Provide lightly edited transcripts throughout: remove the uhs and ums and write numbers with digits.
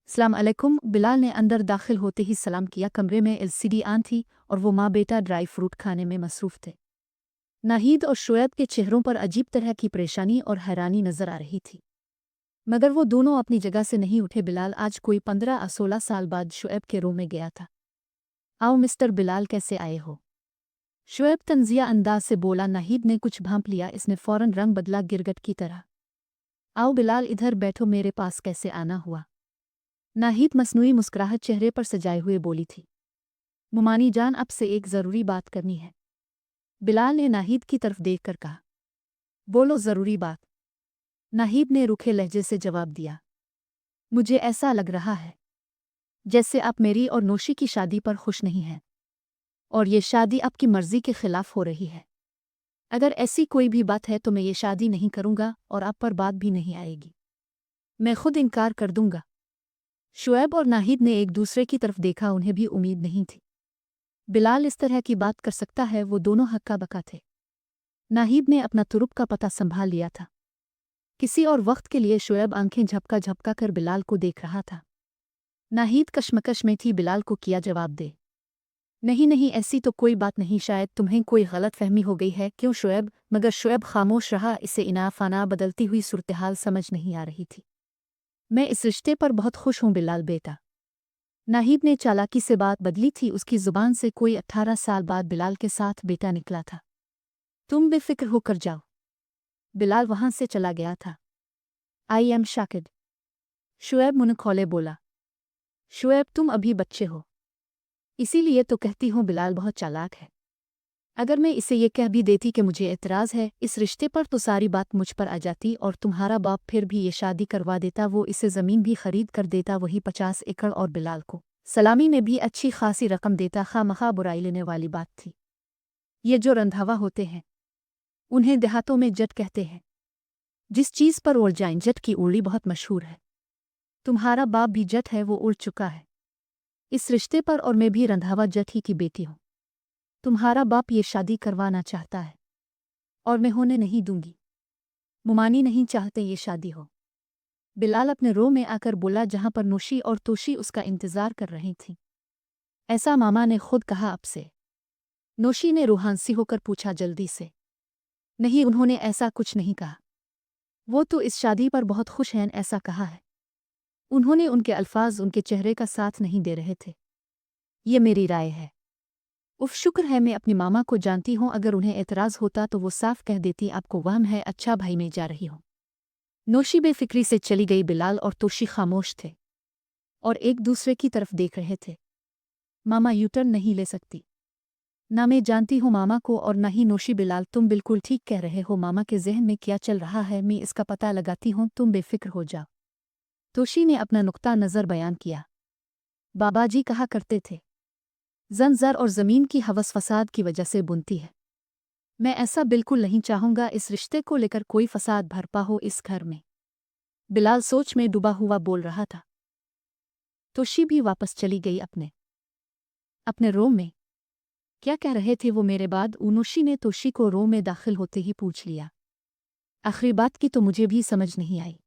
अस्सलाम अलैकुम। बिलाल ने अंदर दाखिल होते ही सलाम किया। कमरे में एलसीडी ऑन थी और वो माँ बेटा ड्राई फ्रूट खाने में मसरूफ़ थे। नाहीद और शुएब के चेहरों पर अजीब तरह की परेशानी और हैरानी नजर आ रही थी, मगर वो दोनों अपनी जगह से नहीं उठे। बिलाल आज कोई 15-16 साल बाद शुएब के रूम में गया था। आओ मिस्टर बिलाल, कैसे आए हो? शुएब तंजिया अंदाज से बोला। नाहीद ने कुछ भांप लिया, इसने फौरन रंग बदला, गिरगट की तरह। आओ बिलाल, इधर बैठो, मेरे पास कैसे आना हुआ? नाहीद मसनूई मुस्कुराहट चेहरे पर सजाए हुए बोली थी। मुमानी जान, अब से एक ज़रूरी बात करनी है। बिलाल ने नाहीद की तरफ देखकर कहा। बोलो, ज़रूरी बात। नाहीद ने रूखे लहजे से जवाब दिया। मुझे ऐसा लग रहा है जैसे आप मेरी और नोशी की शादी पर खुश नहीं हैं, और ये शादी आपकी मर्जी के खिलाफ हो रही है। अगर ऐसी कोई भी बात है तो मैं ये शादी नहीं करूंगा और आप पर बात भी नहीं आएगी। मैं खुद इनकार कर दूंगा। शुएब और नाहीद ने एक दूसरे की तरफ देखा। उन्हें भी उम्मीद नहीं थी बिलाल इस तरह की बात कर सकता है। वो दोनों हक्का बक्का थे। नाहीद ने अपना तुरुप का पता संभाल लिया था। किसी और वक्त के लिए शुएब आंखें झपका झपका कर बिलाल को देख रहा था। नाहीद कशमकश में थी बिलाल को किया जवाब दे। नहीं नहीं, ऐसी तो कोई बात नहीं, शायद तुम्हें कोई गलत फहमी हो गई है। क्यों शुएब? मगर शुएब खामोश रहा। इसे इनाफाना बदलती हुई सूरत-ए-हाल समझ नहीं आ रही थी। मैं इस रिश्ते पर बहुत खुश हूँ बिलाल बेटा। नाहीद ने चालाकी से बात बदली थी। उसकी जुबान से कोई 18 साल बाद बिलाल के साथ बेटा निकला था। तुम बेफिक्र होकर जाओ। बिलाल वहां से चला गया था। I am शाकिद। शुएब मुंह खोले बोला। शुएब, तुम अभी बच्चे हो, इसीलिए तो कहती हूँ बिलाल बहुत चालाक है। अगर मैं इसे ये कह भी देती कि मुझे एतराज़ है इस रिश्ते पर, तो सारी बात मुझ पर आ जाती और तुम्हारा बाप फिर भी ये शादी करवा देता। वो इसे ज़मीन भी खरीद कर देता, वही 50 एकड़, और बिलाल को सलामी में भी अच्छी खासी रकम देता। खामखा बुराई लेने वाली बात थी। ये जो रंधावा होते हैं उन्हें देहातों में जट कहते हैं। जिस चीज़ पर उड़ जाएं, जट की उड़ी बहुत मशहूर है। तुम्हारा बाप भी जट है, वो उड़ चुका है इस रिश्ते पर, और मैं भी रंधावा जट ही की बेटी हूँ। तुम्हारा बाप ये शादी करवाना चाहता है और मैं होने नहीं दूंगी। मुमानी नहीं चाहते ये शादी हो। बिलाल अपने रो में आकर बोला, जहां पर नोशी और तोशी उसका इंतजार कर रही थीं। ऐसा मामा ने खुद कहा आपसे? नोशी ने रूहानसी होकर पूछा जल्दी से। नहीं, उन्होंने ऐसा कुछ नहीं कहा। वो तो इस शादी पर बहुत खुश हैं, ऐसा कहा है उन्होंने। उनके अल्फाज उनके चेहरे का साथ नहीं दे रहे थे। ये मेरी राय है। उफ, शुक्र है मैं अपनी मामा को जानती हूँ। अगर उन्हें एतराज़ होता तो वो साफ कह देती, आपको वहम है। अच्छा भाई, मैं जा रही हूँ। नोशी बेफिक्री से चली गई। बिलाल और तोशी खामोश थे और एक दूसरे की तरफ देख रहे थे। मामा यूटर्न नहीं ले सकती। ना मैं जानती हूँ मामा को और ना ही नोशी। बिलाल, तुम बिल्कुल ठीक कह रहे हो। मामा के जहन में क्या चल रहा है मैं इसका पता लगाती हूँ, तुम बेफिक्र हो जाओ। तोशी ने अपना नुक्ता नज़र बयान किया। बाबाजी कहा करते थे, जन ज़र और ज़मीन की हवस फसाद की वजह से बुनती है। मैं ऐसा बिल्कुल नहीं चाहूँगा इस रिश्ते को लेकर कोई फसाद भरपा हो इस घर में। बिलाल सोच में डूबा हुआ बोल रहा था। तोशी भी वापस चली गई अपने अपने रूम में। क्या कह रहे थे वो मेरे बाद? नोशी ने तोशी को रूम में दाखिल होते ही पूछ लिया। आखिरी बात की तो मुझे भी समझ नहीं आई।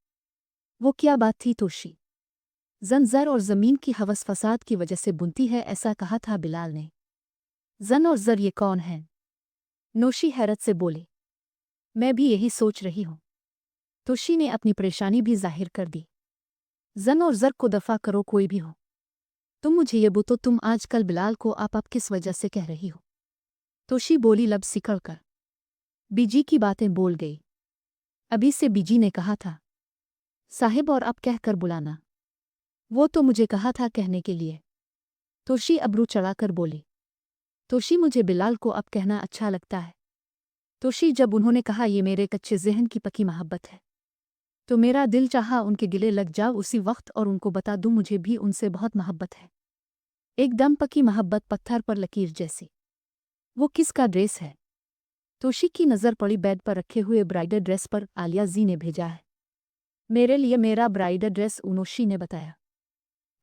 वो क्या बात थी तोशी? जन ज़र और ज़मीन की हवस फसाद की वजह से बुनती है, ऐसा कहा था बिलाल ने। जन और ज़र ये कौन है? नोशी हैरत से बोले। मैं भी यही सोच रही हूँ। तोशी ने अपनी परेशानी भी जाहिर कर दी। जन और ज़र को दफ़ा करो, कोई भी हो। तुम मुझे ये बतो, तुम आजकल बिलाल को आप किस वजह से कह रही हो? तोशी बोली लब सिकड़ कर। बीजी की बातें बोल गई। अभी से बीजी ने कहा था साहिब और आप कह कर बुलाना। वो तो मुझे कहा था कहने के लिए। तोशी अबरू चढ़ाकर बोली। तोशी, मुझे बिलाल को अब कहना अच्छा लगता है। तोशी, जब उन्होंने कहा ये मेरे कच्चे ज़हन की पक्की मोहब्बत है, तो मेरा दिल चाहा उनके गिले लग जाओ उसी वक्त और उनको बता दूं मुझे भी उनसे बहुत मोहब्बत है। एकदम पक्की मोहब्बत, पत्थर पर लकीर जैसी। वो किसका ड्रेस है? तोशी की नज़र पड़ी बेड पर रखे हुए ब्राइडल ड्रेस पर। आलिया जी ने भेजा है मेरे लिए मेरा ब्राइडल ड्रेस, नोशी ने बताया।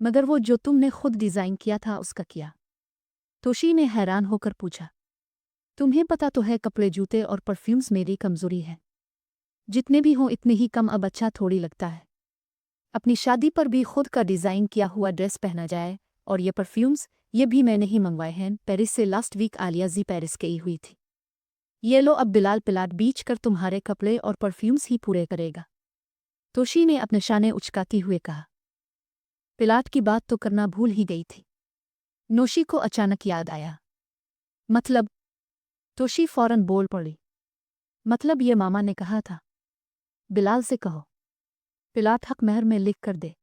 मगर वो जो तुमने खुद डिज़ाइन किया था उसका क्या? तोशी ने हैरान होकर पूछा। तुम्हें पता तो है कपड़े, जूते और परफ्यूम्स मेरी कमज़ोरी है। जितने भी हों इतने ही कम, अब अच्छा थोड़ी लगता है। अपनी शादी पर भी खुद का डिज़ाइन किया हुआ ड्रेस पहना जाए, और ये परफ्यूम्स ये भी मैंने ही मंगवाए हैं। पेरिस से लास्ट वीक आलिया जी पेरिस गई हुई थी। ये लो, अब बिलाल पिलाट बीच कर तुम्हारे कपड़े और परफ्यूम्स ही पूरे करेगा। तोशी ने अपने शाने उचकाती हुए कहा। पिलाट की बात तो करना भूल ही गई थी। नोशी को अचानक याद आया। मतलब? तोशी फौरन बोल पड़ी। मतलब ये मामा ने कहा था, बिलाल से कहो पिलाट हक महर में लिख कर दे।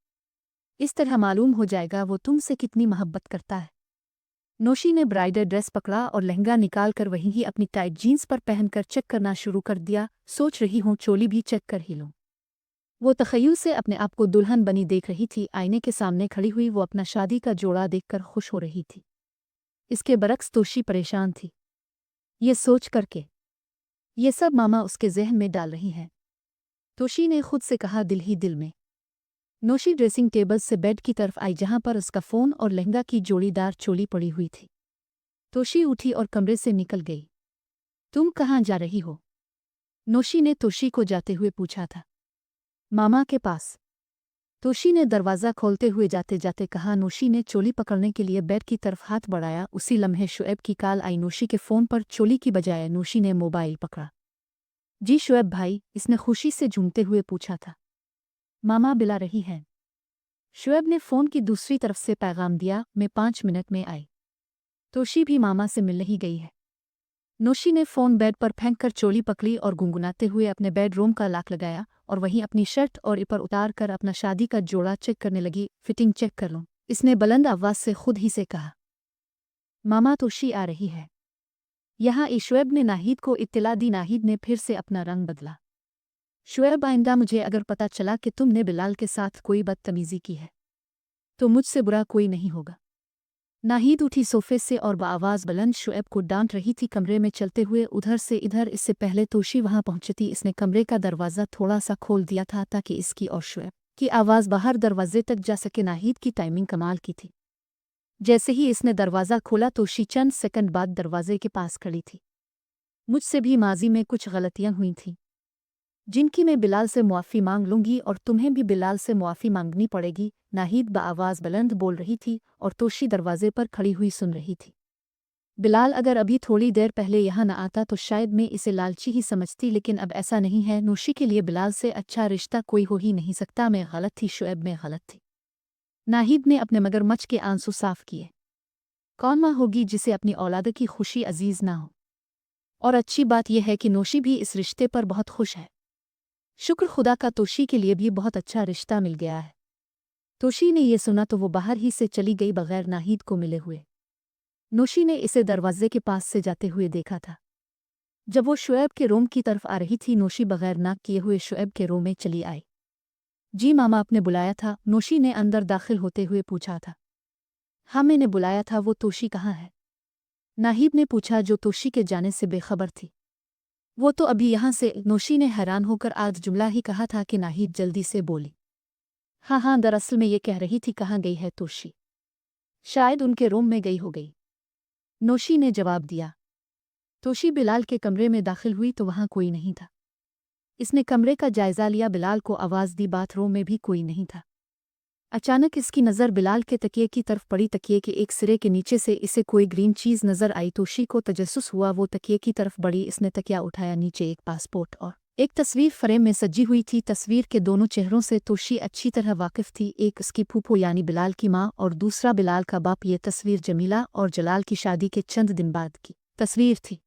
इस तरह मालूम हो जाएगा वो तुमसे कितनी मोहब्बत करता है। नोशी ने ब्राइडल ड्रेस पकड़ा और लहंगा निकाल कर वहीं ही अपनी टाइट जीन्स पर पहनकर चेक करना शुरू कर दिया। सोच रही हूँ चोली भी चेक कर ही लूँ। वो तखय्युल से अपने आप को दुल्हन बनी देख रही थी। आईने के सामने खड़ी हुई वो अपना शादी का जोड़ा देखकर खुश हो रही थी। इसके बरक्स तोशी परेशान थी। ये सोच करके ये सब मामा उसके जहन में डाल रही हैं। तोशी ने खुद से कहा दिल ही दिल में। नोशी ड्रेसिंग टेबल से बेड की तरफ आई जहां पर उसका फ़ोन और लहंगा की जोड़ीदार चोली पड़ी हुई थी। तोशी उठी और कमरे से निकल गई। तुम कहाँ जा रही हो? नोशी ने तोशी को जाते हुए पूछा था। मामा के पास। तोशी ने दरवाज़ा खोलते हुए जाते जाते कहा। नोशी ने चोली पकड़ने के लिए बेड की तरफ हाथ बढ़ाया। उसी लम्हे शुएब की कॉल आई। नोशी के फ़ोन पर चोली की बजाय नोशी ने मोबाइल पकड़ा। जी शुएब भाई, इसने खुशी से झूमते हुए पूछा था। मामा बुला रही हैं। शुएब ने फ़ोन की दूसरी तरफ से पैगाम दिया, मैं 5 मिनट में आई। तोशी भी मामा से मिलने ही गई है। नोशी ने फ़ोन बेड पर फेंक कर चोली पकड़ी और गुनगुनाते हुए अपने बेडरूम का लॉक लगाया और वहीं अपनी शर्ट और ऊपर उतार कर अपना शादी का जोड़ा चेक करने लगी। फिटिंग चेक कर लूं, इसने बुलंद आवाज़ से खुद ही से कहा। मामा तोशी आ रही है। यहाँ शुएब ने नाहिद को इत्तला दी। नाहिद ने फिर से अपना रंग बदला। शुएब, आइंदा मुझे अगर पता चला कि तुमने बिलाल के साथ कोई बदतमीज़ी की है तो मुझसे बुरा कोई नहीं होगा। नाहिद उठी सोफे से और बआवाज़ बुलंद शुएब को डांट रही थी। कमरे में चलते हुए उधर से इधर। इससे पहले तोशी वहां पहुंचती इसने कमरे का दरवाज़ा थोड़ा सा खोल दिया था ताकि इसकी और शुएब की आवाज़ बाहर दरवाजे तक जा सके। नाहिद की टाइमिंग कमाल की थी। जैसे ही इसने दरवाज़ा खोला तोशी चंद सेकंड बाद दरवाजे के पास खड़ी थी। मुझसे भी माजी में कुछ गलतियां हुई थीं जिनकी मैं बिलाल से मुआफ़ी मांग लूंगी और तुम्हें भी बिलाल से मुआफ़ी मांगनी पड़ेगी। नाहिद बआवाज़ बुलंद बोल रही थी और तोशी दरवाजे पर खड़ी हुई सुन रही थी। बिलाल अगर अभी थोड़ी देर पहले यहाँ न आता तो शायद मैं इसे लालची ही समझती, लेकिन अब ऐसा नहीं है। नोशी के लिए बिलाल से अच्छा रिश्ता कोई हो ही नहीं सकता। मैं गलत थी शुएब, मैं गलत थी। नाहिद ने अपने मगरमच्छ के आंसू साफ किए। कौन माँ होगी जिसे अपनी औलाद की खुशी अजीज़ ना हो? और अच्छी बात यह है कि नोशी भी इस रिश्ते पर बहुत खुश है। शुक्र खुदा का, तोशी के लिए भी बहुत अच्छा रिश्ता मिल गया है। तोशी ने यह सुना तो वो बाहर ही से चली गई बगैर नाहिद को मिले हुए। नोशी ने इसे दरवाजे के पास से जाते हुए देखा था। जब वो शुएब के रूम की तरफ आ रही थी नोशी बगैर नाक किए हुए शुएब के रूम में चली आई। जी मामा, आपने बुलाया था? नोशी ने अंदर दाखिल होते हुए पूछा था। हाँ, मैंने बुलाया था। वो तोशी कहाँ है? नाहिद ने पूछा, जो तोशी के जाने से बेखबर थी। वो तो अभी यहाँ से। नोशी ने हैरान होकर आज जुमला ही कहा था कि नाहिद जल्दी से बोली। हाँ, दरअसल मैं ये कह रही थी कहाँ गई है तोशी? शायद उनके रूम में गई हो गई, नोशी ने जवाब दिया। तोशी बिलाल के कमरे में दाखिल हुई तो वहाँ कोई नहीं था। इसने कमरे का जायज़ा लिया। बिलाल को आवाज़ दी। बाथरूम में भी कोई नहीं था। अचानक इसकी नज़र बिलाल के तकिए की तरफ पड़ी। तकिए के एक सिरे के नीचे से इसे कोई ग्रीन चीज़ नज़र आई। तोशी को तजस्सुस हुआ। वो तकिए की तरफ बढ़ी। इसने तकिया उठाया। नीचे एक पासपोर्ट और एक तस्वीर फ्रेम में सजी हुई थी। तस्वीर के दोनों चेहरों से तोशी अच्छी तरह वाकिफ थी। एक उसकी फूफो यानी बिलाल की माँ और दूसरा बिलाल का बाप। ये तस्वीर जमीला और जलाल की शादी के चंद दिन बाद की तस्वीर थी।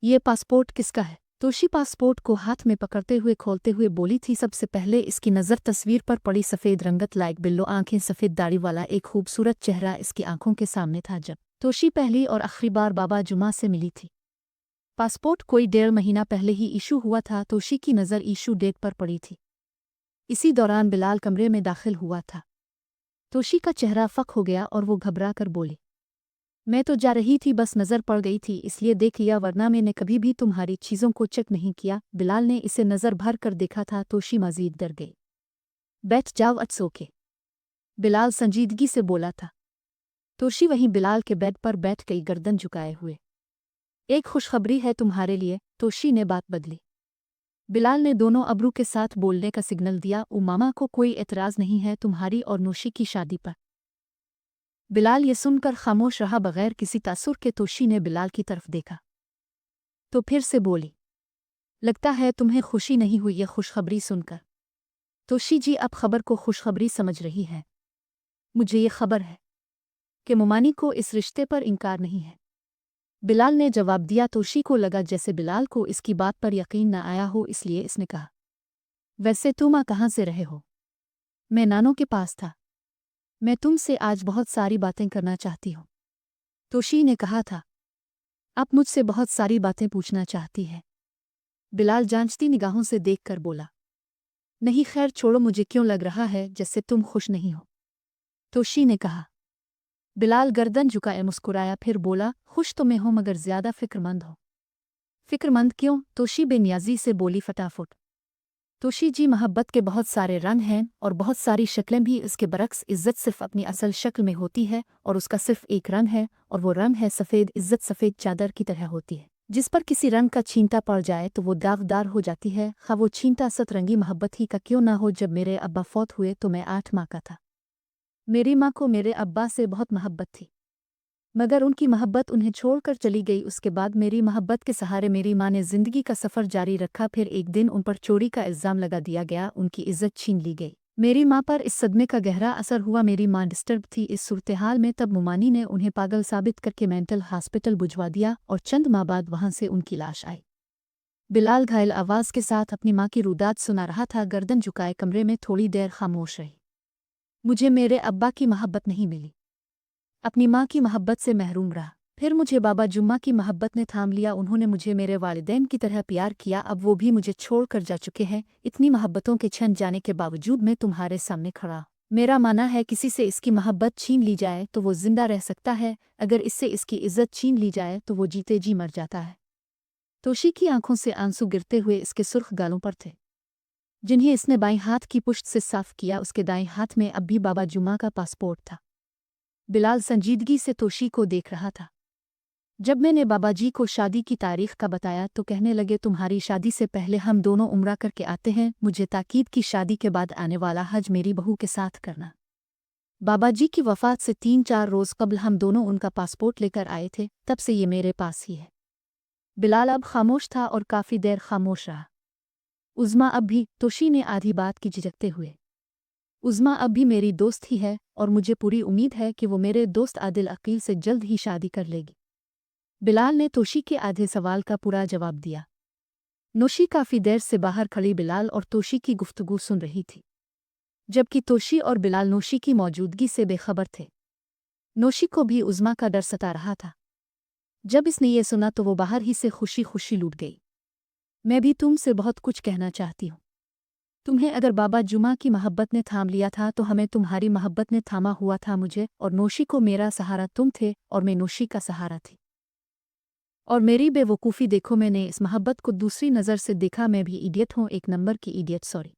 ये पासपोर्ट किसका है? तोशी पासपोर्ट को हाथ में पकड़ते हुए खोलते हुए बोली थी। सबसे पहले इसकी नज़र तस्वीर पर पड़ी। सफ़ेद रंगत लाइक बिल्लो आंखें, सफ़ेद दाढ़ी वाला एक खूबसूरत चेहरा इसकी आंखों के सामने था जब तोशी पहली और आखिरी बार बाबा जुमा से मिली थी। पासपोर्ट कोई 1.5 महीना पहले ही इशू हुआ था। तोशी की नज़र इशू डेट पर पड़ी थी। इसी दौरान बिलाल कमरे में दाखिल हुआ था। तोशी का चेहरा फक हो गया और वो घबरा कर बोली, मैं तो जा रही थी, बस नज़र पड़ गई थी इसलिए देख लिया, वरना मैंने कभी भी तुम्हारी चीज़ों को चेक नहीं किया। बिलाल ने इसे नज़र भर कर देखा था। तोशी मज़ीद डर गई। बैठ जाओ अटसो के, बिलाल संजीदगी से बोला था। तोशी वहीं बिलाल के बेड पर बैठ गई, गर्दन झुकाए हुए। एक खुशखबरी है तुम्हारे लिए, तोशी ने बात बदली। बिलाल ने दोनों अब्रू के साथ बोलने का सिग्नल दिया। उमामा को कोई एतराज़ नहीं है तुम्हारी और नौशी की शादी पर। बिलाल ये सुनकर खामोश रहा बगैर किसी तासुर के। तोशी ने बिलाल की तरफ देखा तो फिर से बोली, लगता है तुम्हें खुशी नहीं हुई ये खुशखबरी सुनकर। तोशी जी अब खबर को खुशखबरी समझ रही है। मुझे ये खबर है कि मुमानी को इस रिश्ते पर इनकार नहीं है। बिलाल ने जवाब दिया। तोशी को लगा जैसे बिलाल को इसकी बात पर यकीन न आया हो, इसलिए इसने कहा, वैसे तुम कहाँ से रहे हो? मैं नानों के पास था। मैं तुमसे आज बहुत सारी बातें करना चाहती हूँ। तोशी ने कहा था, आप मुझसे बहुत सारी बातें पूछना चाहती है। बिलाल जांचती निगाहों से देखकर बोला, नहीं खैर छोड़ो, मुझे क्यों लग रहा है जैसे तुम खुश नहीं हो। तोशी ने कहा। बिलाल गर्दन झुकाए मुस्कुराया, फिर बोला, खुश तो मैं हूं मगर ज्यादा फिक्रमंद हो। फिक्रमंद क्यों? तोशी बेनियाजी से बोली फटाफट। तोशी जी मोहब्बत के बहुत सारे रंग हैं और बहुत सारी शक्लें भी। इसके बरक्स इज़्ज़त सिर्फ अपनी असल शक्ल में होती है और उसका सिर्फ एक रंग है और वो रंग है सफ़ेद। इज़्ज़त सफ़ेद चादर की तरह होती है जिस पर किसी रंग का छींटा पड़ जाए तो वो दागदार हो जाती है, खा वो छींटा सतरंगी मोहब्बत ही का क्यों ना हो। जब मेरे अब्बा फौत हुए तो मैं 8 माह का था। मेरी माँ को मेरे अब्बा से बहुत मोहब्बत थी मगर उनकी मोहब्बत उन्हें छोड़कर चली गई। उसके बाद मेरी मोहब्बत के सहारे मेरी माँ ने ज़िंदगी का सफ़र जारी रखा। फिर एक दिन उन पर चोरी का इल्ज़ाम लगा दिया गया, उनकी इज़्ज़त छीन ली गई। मेरी माँ पर इस सदमे का गहरा असर हुआ। मेरी माँ डिस्टर्ब थी इस सूरत-ए-हाल में। तब मुमानी ने उन्हें पागल साबित करके मेंटल हॉस्पिटल भिजवा दिया और चंद माह बाद वहाँ से उनकी लाश आई। बिलाल घायल आवाज़ के साथ अपनी माँ की रुदाद सुना रहा था। गर्दन झुकाए कमरे में थोड़ी देर खामोश रही। मुझे मेरे अब्बा की मोहब्बत नहीं मिली, अपनी माँ की मोहब्बत से महरूम रहा। फिर मुझे बाबा जुम्मा की मोहब्बत ने थाम लिया। उन्होंने मुझे मेरे वालिदैन की तरह प्यार किया। अब वो भी मुझे छोड़कर जा चुके हैं। इतनी मोहब्बतों के छन जाने के बावजूद मैं तुम्हारे सामने खड़ा। मेरा मानना है किसी से इसकी मोहब्बत छीन ली जाए तो वो जिंदा रह सकता है, अगर इससे इसकी इज्जत छीन ली जाए तो वो जीते जी मर जाता है। तोशी की आंखों से आंसू गिरते हुए इसके सुर्ख गालों पर थे, जिन्हें इसने बाईं हाथ की पुश्त से साफ किया। उसके दाएं हाथ में अब भी बाबा जुम्मा का पासपोर्ट था। बिलाल संजीदगी से तोशी को देख रहा था। जब मैंने बाबा जी को शादी की तारीख का बताया तो कहने लगे, तुम्हारी शादी से पहले हम दोनों उम्रा करके आते हैं। मुझे ताकीद की शादी के बाद आने वाला हज मेरी बहू के साथ करना। बाबा जी की वफ़ात से 3-4 रोज़ कबल हम दोनों उनका पासपोर्ट लेकर आए थे, तब से ये मेरे पास ही है। बिलाल अब खामोश था और काफ़ी देर खामोश रहा। उज़्मा अब भी, तोशी ने आधी बात की झिझकते हुए। उज़्मा अब भी मेरी दोस्त ही है और मुझे पूरी उम्मीद है कि वो मेरे दोस्त आदिल अकील से जल्द ही शादी कर लेगी। बिलाल ने तोशी के आधे सवाल का पूरा जवाब दिया। नोशी काफ़ी देर से बाहर खड़ी बिलाल और तोशी की गुफ्तगू सुन रही थी, जबकि तोशी और बिलाल नोशी की मौजूदगी से बेखबर थे। नोशी को भी उज़्मा का डर सता रहा था। जब इसने ये सुना तो वो बाहर ही से खुशी खुशी लूट गई। मैं भी तुमसे बहुत कुछ कहना चाहती हूँ। तुम्हें अगर बाबा जुमा की मोहब्बत ने थाम लिया था तो हमें तुम्हारी मोहब्बत ने थामा हुआ था। मुझे और नोशी को मेरा सहारा तुम थे और मैं नोशी का सहारा थी। और मेरी बेवकूफ़ी देखो, मैंने इस मोहब्बत को दूसरी नज़र से देखा। मैं भी इडियट हूँ, एक नंबर की इडियट। सॉरी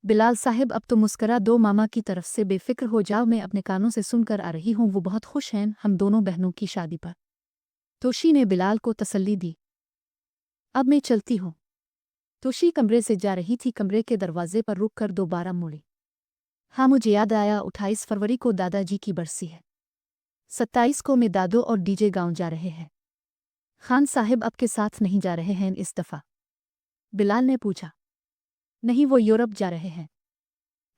बिलाल साहिब, अब तो मुस्करा दो। मामा की तरफ से बेफिक्र हो जाओ, मैं अपने कानों से सुनकर आ रही हूँ। वो बहुत खुश हैं हम दोनों बहनों की शादी पर। तोशी ने बिलाल को तसल्ली दी। अब मैं चलती हूँ। तोशी कमरे से जा रही थी, कमरे के दरवाजे पर रुक कर दोबारा मुड़ी। हाँ, मुझे याद आया, 28 फरवरी को दादाजी की बरसी है। 27 को मैं दादो और डीजे गाँव जा रहे हैं। खान साहिब आपके साथ नहीं जा रहे हैं इस दफ़ा? बिलाल ने पूछा। नहीं, वो यूरोप जा रहे हैं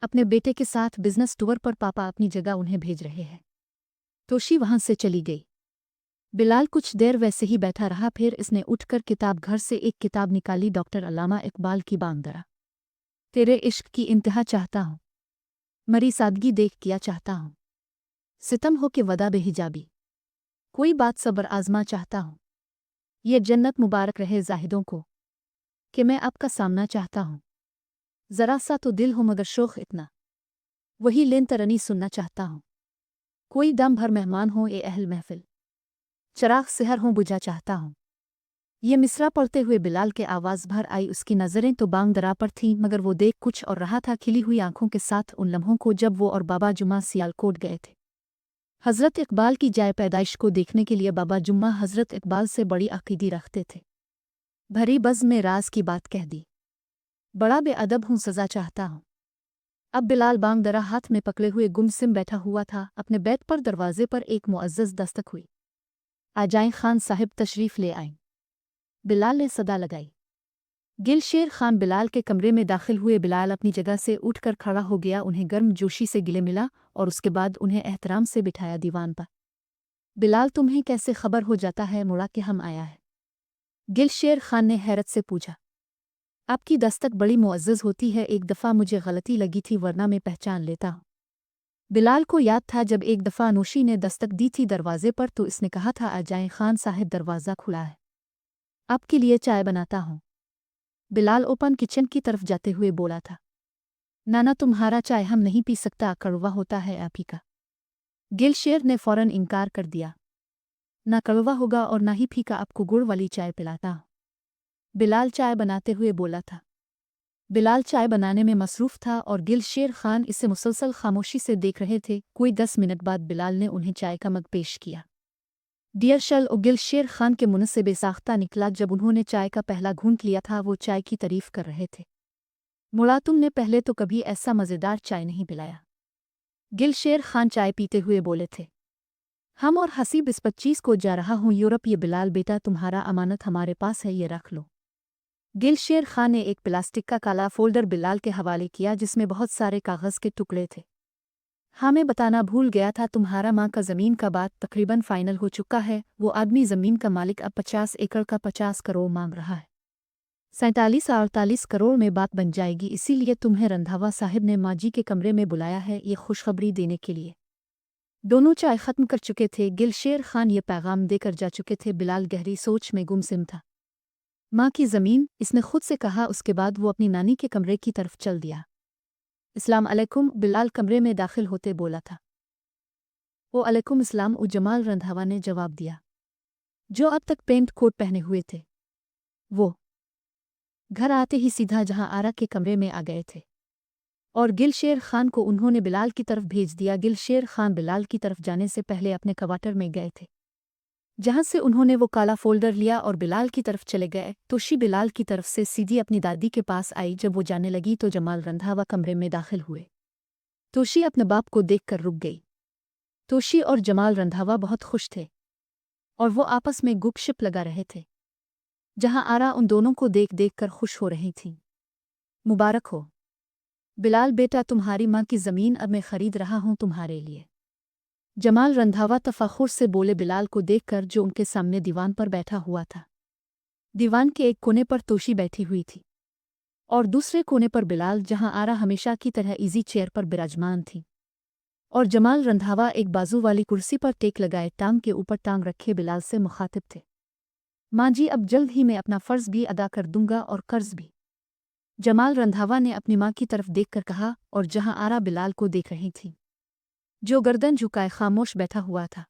अपने बेटे के साथ बिजनेस टूर पर। पापा अपनी जगह उन्हें भेज रहे हैं। तोशी वहाँ से चली गई। बिलाल कुछ देर वैसे ही बैठा रहा, फिर इसने उठकर किताब घर से एक किताब निकाली, डॉक्टर अल्लामा इकबाल की बांदरा। तेरे इश्क की इंतहा चाहता हूँ, मरी सादगी देख किया चाहता हूँ, सितम हो के वदा बेहिजाबी, कोई बात सब्र आजमा चाहता हूँ, ये जन्नत मुबारक रहे जाहिदों को कि मैं आपका सामना चाहता हूँ। ज़रा सा तो दिल हो मगर शोख इतना, वही लेन तरनी सुनना चाहता हूँ। कोई दम भर मेहमान हो ए अहल महफिल, चराग सेहर हों बुझा चाहता हूँ। ये मिसरा पढ़ते हुए बिलाल के आवाज़ भर आई। उसकी नज़रें तो बांगदरा पर थीं मगर वो देख कुछ और रहा था, खिली हुई आंखों के साथ उन लम्हों को जब वो और बाबा जुम्मा सियालकोट गए थे हज़रत इकबाल की जाए पैदाइश को देखने के लिए। बाबा जुम्मा हज़रत इकबाल से बड़ी अक़ीदी रखते थे। भरी बज़्म में राज की बात कह दी। बड़ा बेअदब हूँ, सज़ा चाहता हूँ। अब बिलाल बांग दरा हाथ में पकड़े हुए गुमसिम बैठा हुआ था। अपने बेड पर दरवाजे पर एक मुअज़्ज़ज़ दस्तक हुई। आ जाएं खान साहिब, तशरीफ़ ले आएं। बिलाल ने सदा लगाई। गिलशेर खान बिलाल के कमरे में दाखिल हुए। बिलाल अपनी जगह से उठकर खड़ा हो गया, उन्हें गर्म जोशी से गिले मिला और उसके बाद उन्हें एहतराम से बिठाया दीवान पर। बिलाल, तुम्हें कैसे खबर हो जाता है मुड़ा के हम आया है? गिलशेर खान ने हैरत से पूछा। आपकी दस्तक बड़ी मुअज़्ज़ज़ होती है, एक दफ़ा मुझे गलती लगी थी वरना मैं पहचान लेता हूँ। बिलाल को याद था जब एक दफ़ा नोशी ने दस्तक दी थी दरवाजे पर तो इसने कहा था, आ जाएं खान साहिब, दरवाज़ा खुला है, आपके लिए चाय बनाता हूँ। बिलाल ओपन किचन की तरफ जाते हुए बोला था। नाना, तुम्हारा चाय हम नहीं पी सकता, कड़वा होता है आप ही का। गिलशेर ने फ़ौरन इनकार कर दिया। ना कड़वा होगा और ना ही फीका, आपको गुड़ वाली चाय पिलाता हूँ। बिलाल चाय बनाते हुए बोला था। बिलाल चाय बनाने में मसरूफ़ था और गिलशेर खान इसे मुसलसल खामोशी से देख रहे थे। कोई 10 मिनट बाद बिलाल ने उन्हें चाय का मग पेश किया। डियर शल और गिलशेर खान के मुंह से बेसाख्ता निकला। जब उन्होंने चाय का पहला घूंट लिया था वो चाय की तारीफ़ कर रहे थे। मुड़ा, तुमने पहले तो कभी ऐसा मज़ेदार चाय नहीं पिलाया। गिलशेर खान चाय पीते हुए बोले थे। हम और हसीब इस 25 को जा रहा हूँ यूरोप। ये बिलाल बेटा, तुम्हारा अमानत हमारे पास है, ये रख लो। गिलशेर खान ने एक प्लास्टिक का काला फोल्डर बिलाल के हवाले किया जिसमें बहुत सारे कागज़ के टुकड़े थे। हाँ, मैं बताना भूल गया था, तुम्हारा माँ का ज़मीन का बात तकरीबन फ़ाइनल हो चुका है। वो आदमी ज़मीन का मालिक अब 50 एकड़ का 50 करोड़ मांग रहा है। 47-48 करोड़ में बात बन जाएगी, इसीलिए तुम्हें रंधावा साहिब ने माँ जी के कमरे में बुलाया है ये खुशखबरी देने के लिए। दोनों चाय ख़त्म कर चुके थे। गिलशेर खान ये पैगाम देकर जा चुके थे। बिलाल गहरी सोच में गुमसिम था। माँ की ज़मीन, इसने खुद से कहा। उसके बाद वो अपनी नानी के कमरे की तरफ चल दिया। अस्सलाम अलैकुम, बिलाल कमरे में दाखिल होते बोला था। ओ अलैकुम इस्लाम, ओ जमाल रंधावा ने जवाब दिया, जो अब तक पेंट कोट पहने हुए थे। वो घर आते ही सीधा जहां आरा के कमरे में आ गए थे और गिलशेर खान को उन्होंने बिलाल की तरफ भेज दिया। गिलशेर खान बिलाल की तरफ जाने से पहले अपने क्वार्टर में गए थे जहां से उन्होंने वो काला फोल्डर लिया और बिलाल की तरफ चले गए। तोशी बिलाल की तरफ से सीधी अपनी दादी के पास आई। जब वो जाने लगी तो जमाल रंधावा कमरे में दाखिल हुए। तोशी अपने बाप को देखकर रुक गई। तोशी और जमाल रंधावा बहुत खुश थे और वो आपस में गुपशप लगा रहे थे। जहां आरा उन दोनों को देख देख कर खुश हो रही थी। मुबारक हो बिलाल बेटा, तुम्हारी माँ की ज़मीन अब मैं खरीद रहा हूँ तुम्हारे लिए। जमाल रंधावा तफाखुर से बोले बिलाल को देखकर जो उनके सामने दीवान पर बैठा हुआ था। दीवान के एक कोने पर तोशी बैठी हुई थी और दूसरे कोने पर बिलाल, जहां आरा हमेशा की तरह इजी चेयर पर विराजमान थी और जमाल रंधावा एक बाजू वाली कुर्सी पर टेक लगाए टांग के ऊपर टांग रखे बिलाल से मुखातिब थे। माँ जी, अब जल्द ही मैं अपना फ़र्ज़ भी अदा कर दूंगा और कर्ज भी। जमाल रंधावा ने अपनी माँ की तरफ देखकर कहा और जहां आरा बिलाल को देख रही थी जो गर्दन झुकाए खामोश बैठा हुआ था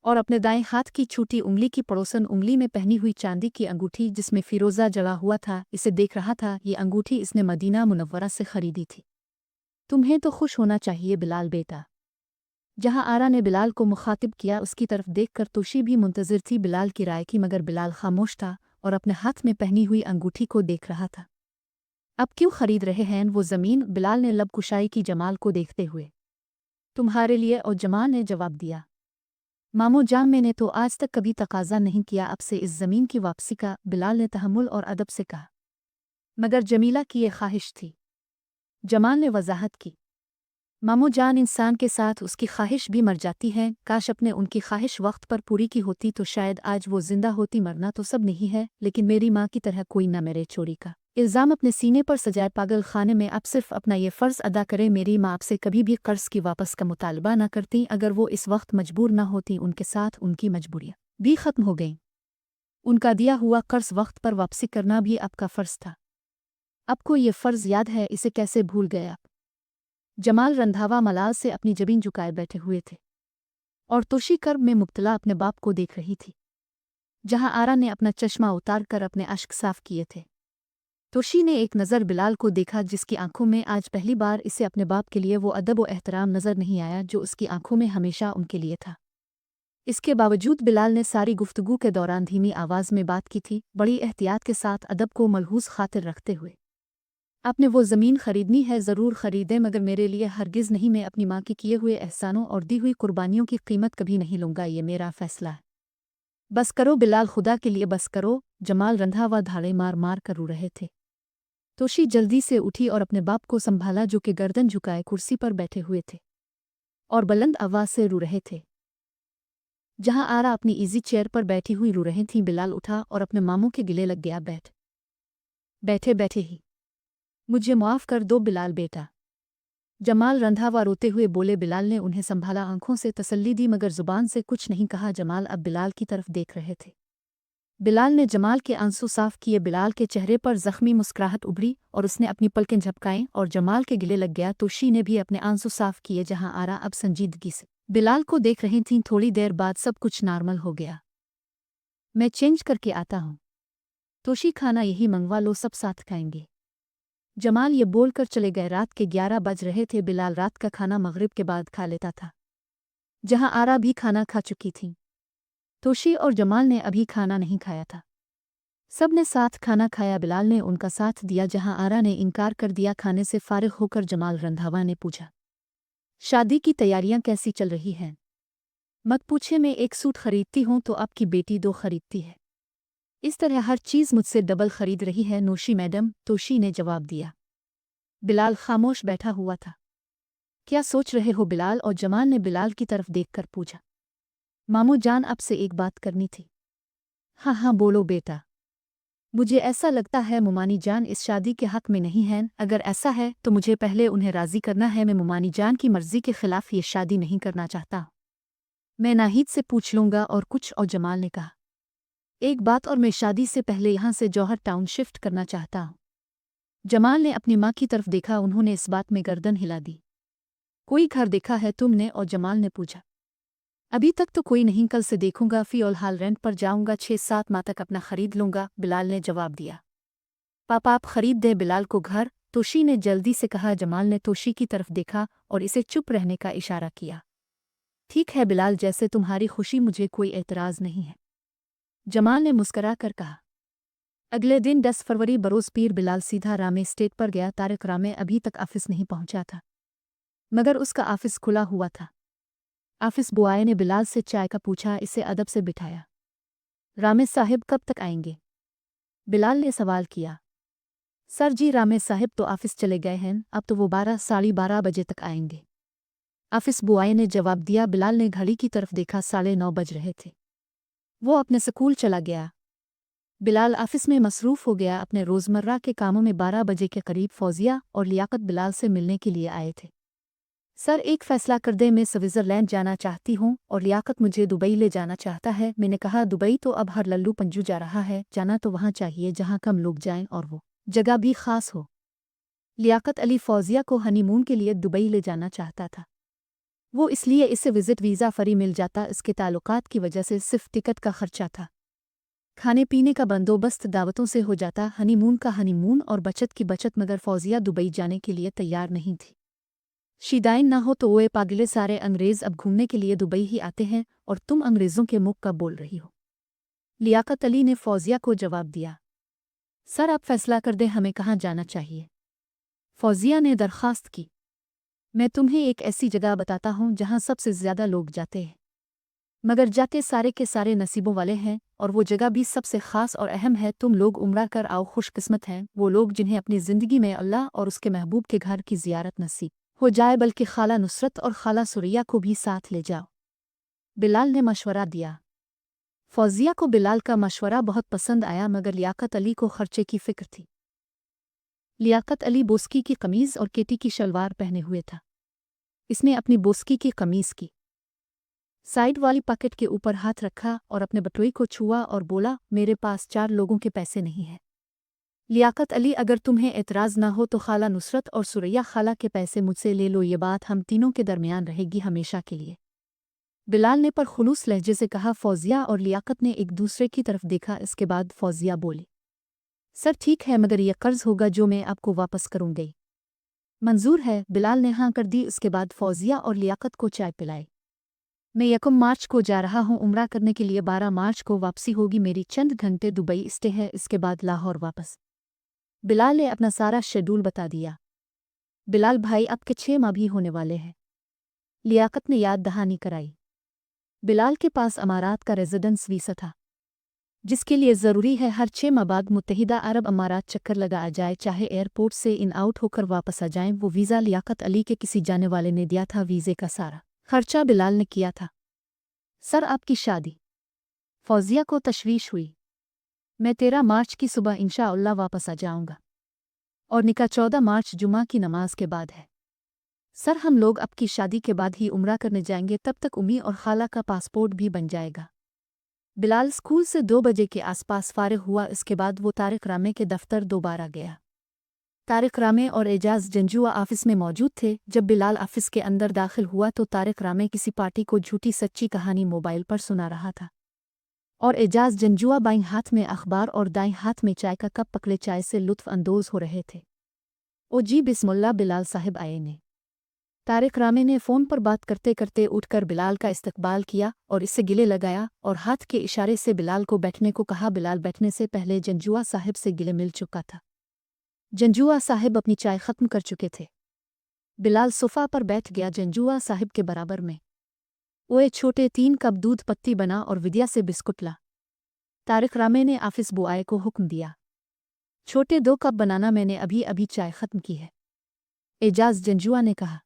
और अपने दाएं हाथ की छोटी उंगली की पड़ोसन उंगली में पहनी हुई चांदी की अंगूठी जिसमें फिरोज़ा जड़ा हुआ था इसे देख रहा था। ये अंगूठी इसने मदीना मुनव्वरा से खरीदी थी। तुम्हें तो खुश होना चाहिए बिलाल बेटा। जहां आरा ने बिलाल को मुखातिब किया उसकी तरफ देखकर तोशी भी मुंतज़िर थी बिलाल की राय की, मगर बिलाल खामोश था और अपने हाथ में पहनी हुई अंगूठी को देख रहा था। अब क्यों खरीद रहे हैं वो ज़मीन? बिलाल ने लब कुशाई की जमाल को देखते हुए। तुम्हारे लिए, और जमाल ने जवाब दिया। मामू जान, मैंने तो आज तक कभी तकाजा नहीं किया आपसे इस ज़मीन की वापसी का, बिलाल ने तहम्मुल और अदब से कहा। मगर जमीला की ये ख्वाहिश थी, जमाल ने वजाहत की। मामू जान, इंसान के साथ उसकी ख्वाहिश भी मर जाती है। काश अपने उनकी ख्वाहिश वक्त पर पूरी की होती तो शायद आज वो जिंदा होती। मरना तो सब नहीं है, लेकिन मेरी माँ की तरह कोई न मेरे चोरी का इल्ज़ाम अपने सीने पर सजाए पागल खाने में। आप सिर्फ अपना ये फ़र्ज़ अदा करें, मेरी माँ आपसे कभी भी कर्ज़ की वापस का मुतालबा न करती। अगर वो इस वक्त मजबूर न होती, उनके साथ उनकी मजबूरियाँ भी ख़त्म हो गईं। उनका दिया हुआ कर्ज़ वक्त पर वापसी करना भी आपका फ़र्ज़ था। आपको ये फ़र्ज़ याद है, इसे कैसे भूल गए आप? जमाल रंधावा मलाल से अपनी जबीन झुकाए बैठे हुए थे और तोशी कर्ब में मुब्तला अपने बाप को देख रही थी। जहां आरा ने अपना चश्मा उतार कर अपने अश्क साफ किए थे। तोशी ने एक नज़र बिलाल को देखा जिसकी आंखों में आज पहली बार इसे अपने बाप के लिए वो अदब व एहतराम नज़र नहीं आया जो उसकी आंखों में हमेशा उनके लिए था। इसके बावजूद बिलाल ने सारी गुफ्तगू के दौरान धीमी आवाज़ में बात की थी, बड़ी एहतियात के साथ अदब को मलहूज़ खातिर रखते हुए। आपने वो ज़मीन खरीदनी है, ज़रूर खरीदें, मगर मेरे लिए हरगिज़ नहीं। मैं अपनी माँ के किए हुए एहसानों और दी हुई कुर्बानियों की कीमत कभी नहीं लूँगा, ये मेरा फ़ैसला है। बस करो बिलाल, खुदा के लिए बस करो। जमाल रंधा व धाड़े मार मार कर रो रहे थे। तोशी जल्दी से उठी और अपने बाप को संभाला, जो कि गर्दन झुकाए कुर्सी पर बैठे हुए थे और बुलंद आवाज़ से रो रहे थे। जहां आरा अपनी इजी चेयर पर बैठी हुई रो रही थी, बिलाल उठा और अपने मामू के गिले लग गया। बैठे बैठे ही मुझे माफ़ कर दो बिलाल बेटा। जमाल रंधावा रोते हुए बोले। बिलाल ने उन्हें संभाला, आंखों से तसल्ली दी, मगर जुबान से कुछ नहीं कहा। जमाल अब बिलाल की तरफ देख रहे थे। बिलाल ने जमाल के आंसू साफ किए। बिलाल के चेहरे पर जख्मी मुस्कुराहट उभरी और उसने अपनी पलकें झपकाईं और जमाल के गिले लग गया। तोशी ने भी अपने आंसू साफ किए। जहां आरा अब संजीदगी से बिलाल को देख रही थीं। थोड़ी देर बाद सब कुछ नॉर्मल हो गया। मैं चेंज करके आता हूँ। तोशी खाना यही मंगवा लो, सब साथ खाएंगे। जमाल ये बोलकर चले गए। रात के 11 बज रहे थे। बिलाल रात का खाना मगरिब के बाद खा लेता था। जहां आरा भी खाना खा चुकी थी, तोशी और जमाल ने अभी खाना नहीं खाया था। सब ने साथ खाना खाया। बिलाल ने उनका साथ दिया। जहां आरा ने इनकार कर दिया। खाने से फारिग होकर जमाल रंधावा ने पूछा, शादी की तैयारियां कैसी चल रही हैं? मत पूछे, मैं एक सूट खरीदती हूं तो आपकी बेटी 2 खरीदती है। इस तरह हर चीज़ मुझसे डबल खरीद रही है नोशी मैडम, तोशी ने जवाब दिया। बिलाल खामोश बैठा हुआ था। क्या सोच रहे हो बिलाल? और जमाल ने बिलाल की तरफ देखकर पूछा। मामू जान, आपसे एक बात करनी थी। हाँ हाँ बोलो बेटा। मुझे ऐसा लगता है मुमानी जान इस शादी के हक में नहीं हैं। अगर ऐसा है तो मुझे पहले उन्हें राज़ी करना है। मैं मुमानी जान की मर्ज़ी के खिलाफ ये शादी नहीं करना चाहता। मैं नाहिद से पूछ लूँगा और कुछ। और जमाल ने कहा, एक बात और, मैं शादी से पहले यहाँ से जौहर टाउन शिफ्ट करना चाहता हूँ। जमाल ने अपनी माँ की तरफ देखा। उन्होंने इस बात में गर्दन हिला दी। कोई घर देखा है तुमने? और जमाल ने पूछा। अभी तक तो कोई नहीं, कल से देखूंगा। फ़िलहाल हाल रेंट पर जाऊंगा, 6-7 माह तक अपना खरीद लूंगा, बिलाल ने जवाब दिया। पापा आप खरीद दे बिलाल को घर, तोशी ने जल्दी से कहा। जमाल ने तोशी की तरफ देखा और इसे चुप रहने का इशारा किया। ठीक है बिलाल, जैसे तुम्हारी खुशी, मुझे कोई एतराज़ नहीं है, जमाल ने मुस्करा कर कहा। अगले दिन 10 फरवरी बरोज़ पीर बिलाल सीधा रामे स्टेट पर गया। तारिक रामे अभी तक ऑफिस नहीं पहुंचा था, मगर उसका ऑफिस खुला हुआ था। ऑफिस बॉय ने बिलाल से चाय का पूछा, इसे अदब से बिठाया। रामे साहिब कब तक आएंगे? बिलाल ने सवाल किया। सर जी, रामे साहिब तो ऑफिस चले गए हैं, अब तो वो 12-12:30 बजे तक आएंगे, ऑफिस बॉय ने जवाब दिया। बिलाल ने घड़ी की तरफ देखा, 9:30 बज रहे थे। वो अपने स्कूल चला गया। बिलाल ऑफिस में मसरूफ़ हो गया अपने रोज़मर्रा के कामों में। 12 बजे के करीब फौजिया और लियाकत बिलाल से मिलने के लिए आए थे। सर एक फ़ैसला कर दे, मैं स्विट्ज़रलैंड जाना चाहती हूँ और लियाकत मुझे दुबई ले जाना चाहता है। मैंने कहा, दुबई तो अब हर लल्लू पंजू जा रहा है, जाना तो वहाँ चाहिए जहाँ कम लोग जाएं और वो जगह भी ख़ास हो। लियाकत अली फौजिया को हनीमून के लिए दुबई ले जाना चाहता था। वो इसलिए इसे विज़िट वीज़ा फ्री मिल जाता, इसके ताल्लुकात की वजह से सिर्फ टिकट का खर्चा था, खाने पीने का बंदोबस्त दावतों से हो जाता, हनीमून का हनीमून और बचत की बचत। मगर फौजिया दुबई जाने के लिए तैयार नहीं थी। शिदाइन ना हो तो ओए पागले, सारे अंग्रेज़ अब घूमने के लिए दुबई ही आते हैं और तुम अंग्रेज़ों के मुख का बोल रही हो। लियाकत अली ने फौजिया को जवाब दिया। सर आप फैसला कर दें, हमें कहाँ जाना चाहिए? फौजिया ने दरख्वास्त की। मैं तुम्हें एक ऐसी जगह बताता हूँ जहाँ सबसे ज़्यादा लोग जाते हैं, मगर जाते सारे के सारे नसीबों वाले हैं, और वो जगह भी सबसे ख़ास और अहम है। तुम लोग उम्रा कर आओ, खुशकिस्मत हैं वो लोग जिन्हें अपनी ज़िंदगी में अल्लाह और उसके महबूब के घर की ज़ियारत नसीब हो जाए, बल्कि खाला नुसरत और खाला सुरैया को भी साथ ले जाओ। बिलाल ने मशवरा दिया। फौजिया को बिलाल का मशवरा बहुत पसंद आया, मगर लियाकत अली को खर्चे की फ़िक्र थी। लियाकत अली बोस्की की कमीज़ और केटी की शलवार पहने हुए था। इसने अपनी बोस्की की कमीज़ की साइड वाली पॉकेट के ऊपर हाथ रखा और अपने बटुई को छुआ और बोला, मेरे पास 4 लोगों के पैसे नहीं हैं। लियाकत अली, अगर तुम्हें एतराज़ ना हो तो खाला नुसरत और सुरैया खाला के पैसे मुझसे ले लो, ये बात हम तीनों के दरमियान रहेगी हमेशा के लिए। बिलाल ने पर खुलूस लहजे से कहा। फौजिया और लियाकत ने एक दूसरे की तरफ देखा। इसके बाद फौजिया बोली, सर ठीक है, मगर यह कर्ज होगा जो मैं आपको वापस करूँगी। मंजूर है? बिलाल ने हाँ कर दी। उसके बाद फौजिया और लियाकत को चाय पिलाई। मैं 1 मार्च को जा रहा हूँ उम्रा करने के लिए, 12 मार्च को वापसी होगी मेरी, चंद घंटे दुबई स्टे है, इसके बाद लाहौर वापस। बिलाल ने अपना सारा शेड्यूल बता दिया। बिलाल भाई आपके 6 माह भी होने वाले हैं। लियाकत ने याद दहानी कराई। बिलाल के पास अमारात का रेजिडेंस वीसा था, जिसके लिए ज़रूरी है हर 6 माह बाद मुत्तहिदा अरब अमारात चक्कर लगा आ जाए, चाहे एयरपोर्ट से इन आउट होकर वापस आ जाएं। वो वीज़ा लियाकत अली के किसी जाने वाले ने दिया था, वीज़े का सारा खर्चा बिलाल ने किया था। सर आपकी शादी? फौजिया को तशवीश हुई। मैं 13 मार्च की सुबह इंशाअल्लाह वापस आ जाऊंगा, और निकाह 14 मार्च जुमा की नमाज के बाद है। सर हम लोग आपकी शादी के बाद ही उम्रा करने जाएंगे, तब तक उम्मी और खाला का पासपोर्ट भी बन जाएगा। बिलाल स्कूल से 2 बजे के आसपास फारिग हुआ। इसके बाद वो तारिक रामे के दफ्तर दोबारा गया। तारिक रामे और एजाज जंजुआ ऑफिस में मौजूद थे। जब बिलाल ऑफिस के अंदर दाखिल हुआ तो तारिक रामे किसी पार्टी को झूठी सच्ची कहानी मोबाइल पर सुना रहा था, और एजाज जंजुआ बाईं हाथ में अखबार और दाईं हाथ में चाय का कप पकड़े चाय से लुत्फ अंदोज हो रहे थे। ओ जी बिस्मिल्लाह, बिलाल साहब आए ने। तारिक रामे ने फ़ोन पर बात करते करते उठकर बिलाल का इस्तकबाल किया और इससे गिले लगाया और हाथ के इशारे से बिलाल को बैठने को कहा। बिलाल बैठने से पहले जंजुआ साहिब से गिले मिल चुका था। जंजुआ साहिब अपनी चाय ख़त्म कर चुके थे। बिलाल सोफ़ा पर बैठ गया जंजुआ साहिब के बराबर में। ओए छोटे 3 कप दूध पत्ती बना और विद्या से बिस्कुट ला। तारिक रामे ने ऑफिस बुआए को हुक्म दिया। छोटे 2 कप बनाना, मैंने अभी अभी चाय ख़त्म की है। एजाज जंजुआ ने कहा।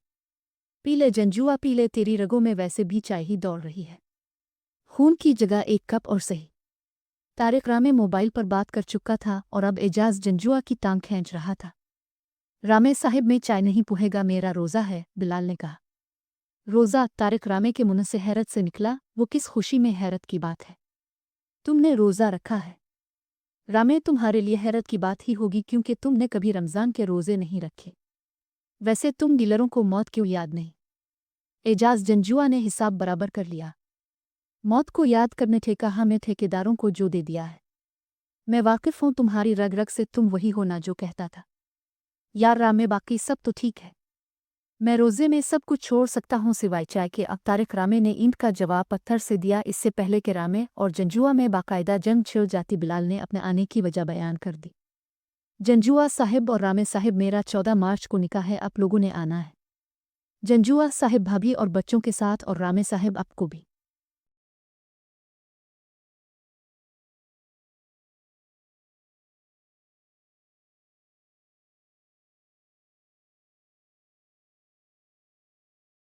पी ले जंजुआ पी ले, तेरी रगों में वैसे भी चाय ही दौड़ रही है, खून की जगह 1 कप और सही। तारिक रामे मोबाइल पर बात कर चुका था और अब एजाज जंजुआ की टांग खींच रहा था। रामे साहिब में चाय नहीं पुहेगा, मेरा रोज़ा है, बिलाल ने कहा। रोज़ा? तारिक रामे के मुंह से हैरत से निकला। वो किस खुशी में हैरत की बात है? तुमने रोज़ा रखा है? रामे तुम्हारे लिए हैरत की बात ही होगी, क्योंकि तुमने कभी रमज़ान के रोज़े नहीं रखे। वैसे तुम डीलरों को मौत क्यों याद नहीं? एजाज जंजुआ ने हिसाब बराबर कर लिया। मौत को याद करने थे कहा, मैं ठेकेदारों को जो दे दिया है। मैं वाकिफ़ हूँ तुम्हारी रग रग से, तुम वही हो ना जो कहता था। यार रामे, बाकी सब तो ठीक है, मैं रोज़े में सब कुछ छोड़ सकता हूँ सिवाय चाय के। अब तारिक रामे ने ईंट का जवाब पत्थर से दिया। इससे पहले कि रामे और जंजुआ में बाकायदा जंग छिड़ जाती, बिलाल ने अपने आने की वजह बयान कर दी। जंजुआ साहिब और रामे साहिब, मेरा 14 मार्च को निकाह है, आप लोगों ने आना है। जंजुआ साहिब भाभी और बच्चों के साथ, और रामे साहिब आपको भी।